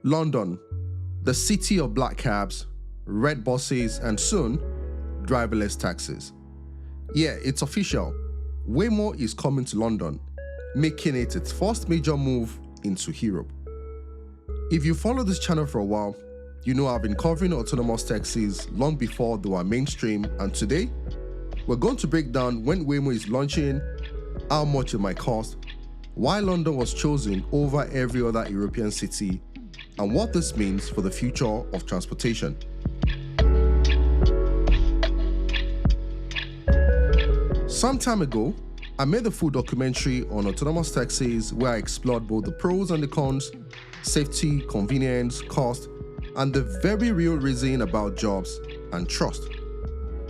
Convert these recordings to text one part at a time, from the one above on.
London, the city of black cabs, red buses, and soon, driverless taxis. Yeah, it's official. Waymo is coming to London, making it its first major move into Europe. If you follow this channel for a while, you know I've been covering autonomous taxis long before they were mainstream, and today, we're going to break down when Waymo is launching, how much it might cost, why London was chosen over every other European city, and what this means for the future of transportation. Some time ago, I made a full documentary on autonomous taxis where I explored both the pros and the cons, safety, convenience, cost, and the very real reason about jobs and trust.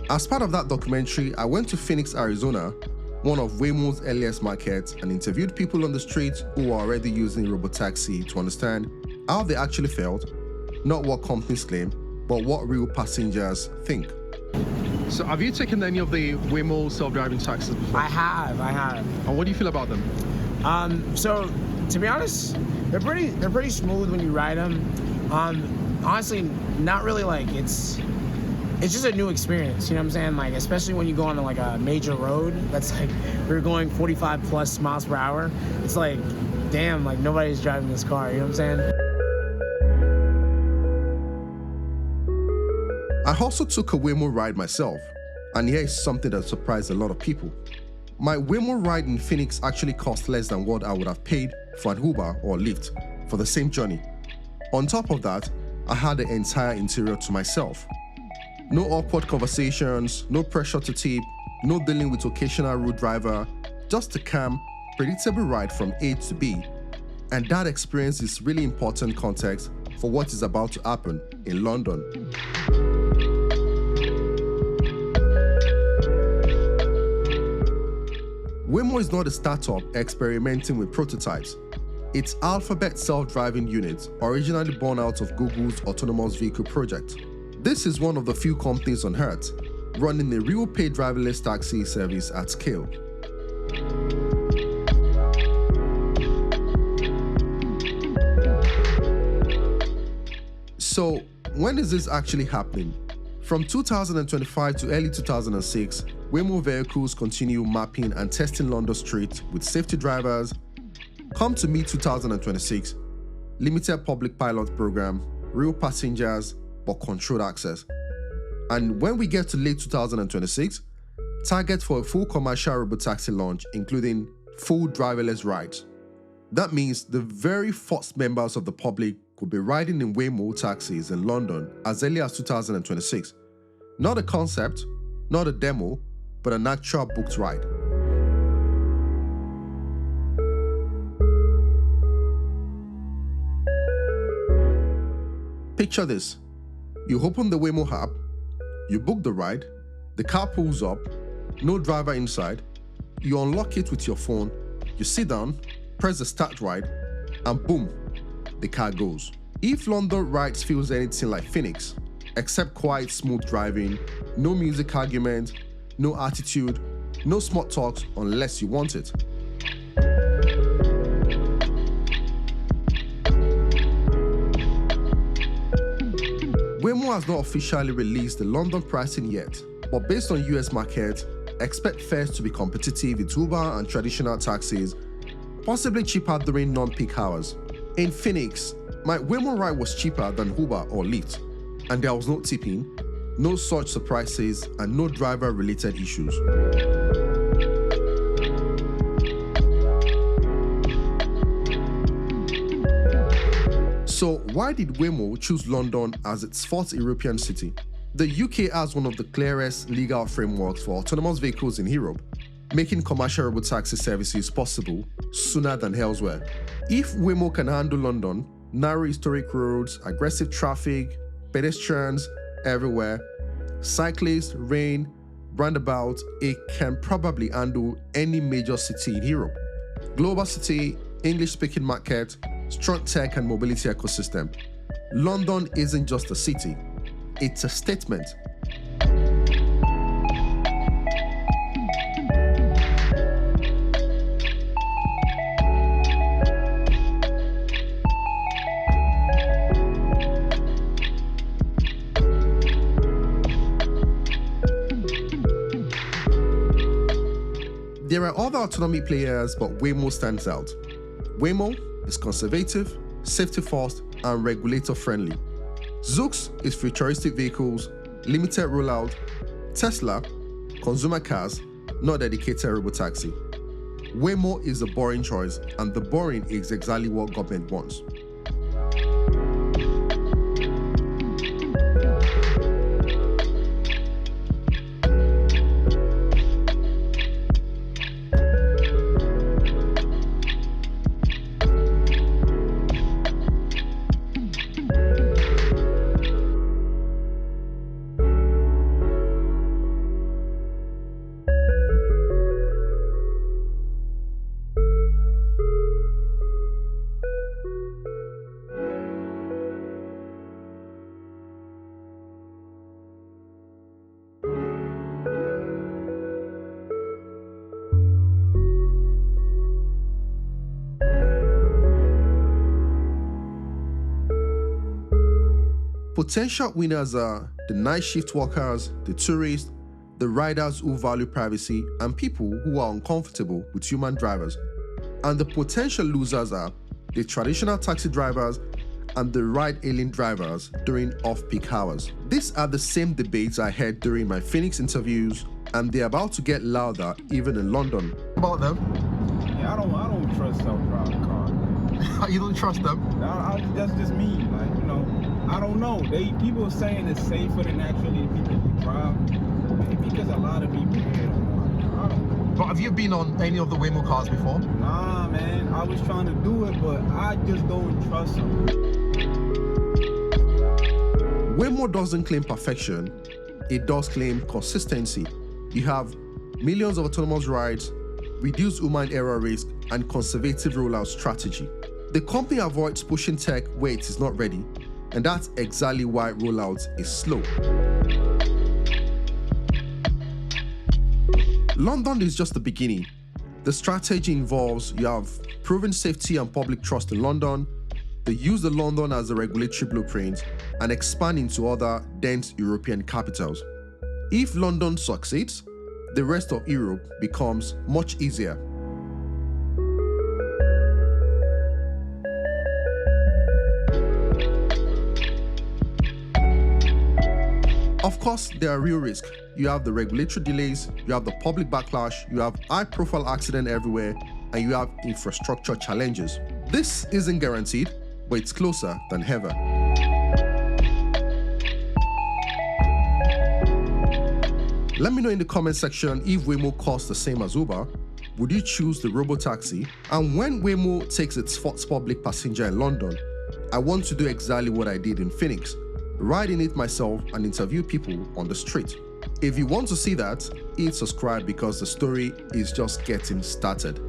As part of that documentary, I went to Phoenix, Arizona, one of Waymo's earliest markets, and interviewed people on the street who were already using Robotaxi to understand how they actually felt, not what companies claim, but what real passengers think. So have you taken any of the Waymo self-driving taxis before? I have. And what do you feel about them? So to be honest, they're pretty smooth when you ride them. Honestly, not really like it's just a new experience, you know what I'm saying? Like, especially when you go on like a major road that's like, we're going 45 plus miles per hour. It's like, damn, like nobody's driving this car, you know what I'm saying? I also took a Waymo ride myself, and here is something that surprised a lot of people. My Waymo ride in Phoenix actually cost less than what I would have paid for an Uber or Lyft for the same journey. On top of that, I had the entire interior to myself. No awkward conversations, no pressure to tip, no dealing with occasional rude driver, just a calm, predictable ride from A to B. And that experience is really important context for what is about to happen in London. Waymo is not a startup experimenting with prototypes. It's Alphabet self-driving unit, originally born out of Google's autonomous vehicle project. This is one of the few companies on Earth running a real paid driverless taxi service at scale. So, when is this actually happening? From 2025 to early 2006, Waymo vehicles continue mapping and testing London streets with safety drivers. Come to mid-2026, limited public pilot program, real passengers, but controlled access. And when we get to late 2026, target for a full commercial robotaxi launch, including full driverless rides. That means the very first members of the public could be riding in Waymo taxis in London as early as 2026. Not a concept, not a demo, but an actual booked ride. Picture this. You open the Waymo app, you book the ride, the car pulls up, no driver inside, you unlock it with your phone, you sit down, press the start ride, and boom, the car goes. If London rides feels anything like Phoenix, except quiet, smooth driving, no music argument, no attitude, no smart talks unless you want it. Waymo has not officially released the London pricing yet, but based on US market, expect fares to be competitive with Uber and traditional taxis, possibly cheaper during non-peak hours. In Phoenix, my Waymo ride was cheaper than Uber or Lyft, and there was no tipping, no such surprises, and no driver-related issues. So why did Waymo choose London as its fourth European city? The UK has one of the clearest legal frameworks for autonomous vehicles in Europe, making commercial robotaxi services possible sooner than elsewhere. If Waymo can handle London, narrow historic roads, aggressive traffic, pedestrians everywhere, cyclists, rain, roundabout, it can probably handle any major city in Europe. Global city, English-speaking market, strong tech and mobility ecosystem. London isn't just a city, it's a statement. There are other autonomy players, but Waymo stands out. Waymo is conservative, safety first, and regulator friendly. Zoox is futuristic vehicles, limited rollout. Tesla, consumer cars, not dedicated robotaxi. Waymo is a boring choice, and the boring is exactly what government wants. Potential winners are the night shift workers, the tourists, the riders who value privacy, and people who are uncomfortable with human drivers. And the potential losers are the traditional taxi drivers and the ride-hailing drivers during off-peak hours. These are the same debates I had during my Phoenix interviews, and they're about to get louder even in London. About them? Yeah, I don't trust self-driving cars. You don't trust them? That's just me. Like, you know, I don't know. People are saying it's safer than actually people who drive. Maybe because a lot of people here don't know. I don't know. But have you been on any of the Waymo cars before? Nah, man. I was trying to do it, but I just don't trust them. Waymo doesn't claim perfection, it does claim consistency. You have millions of autonomous rides, reduced human error risk, and conservative rollout strategy. The company avoids pushing tech where it is not ready, and that's exactly why rollout is slow. London is just the beginning. The strategy involves you have proven safety and public trust in London, they use the London as a regulatory blueprint, and expand into other dense European capitals. If London succeeds, the rest of Europe becomes much easier. Of course, there are real risks. You have the regulatory delays, you have the public backlash, you have high-profile accidents everywhere, and you have infrastructure challenges. This isn't guaranteed, but it's closer than ever. Let me know in the comment section if Waymo costs the same as Uber. Would you choose the Robotaxi? And when Waymo takes its first public passenger in London, I want to do exactly what I did in Phoenix. Ride in it myself and interview people on the street. If you want to see that, hit subscribe because the story is just getting started.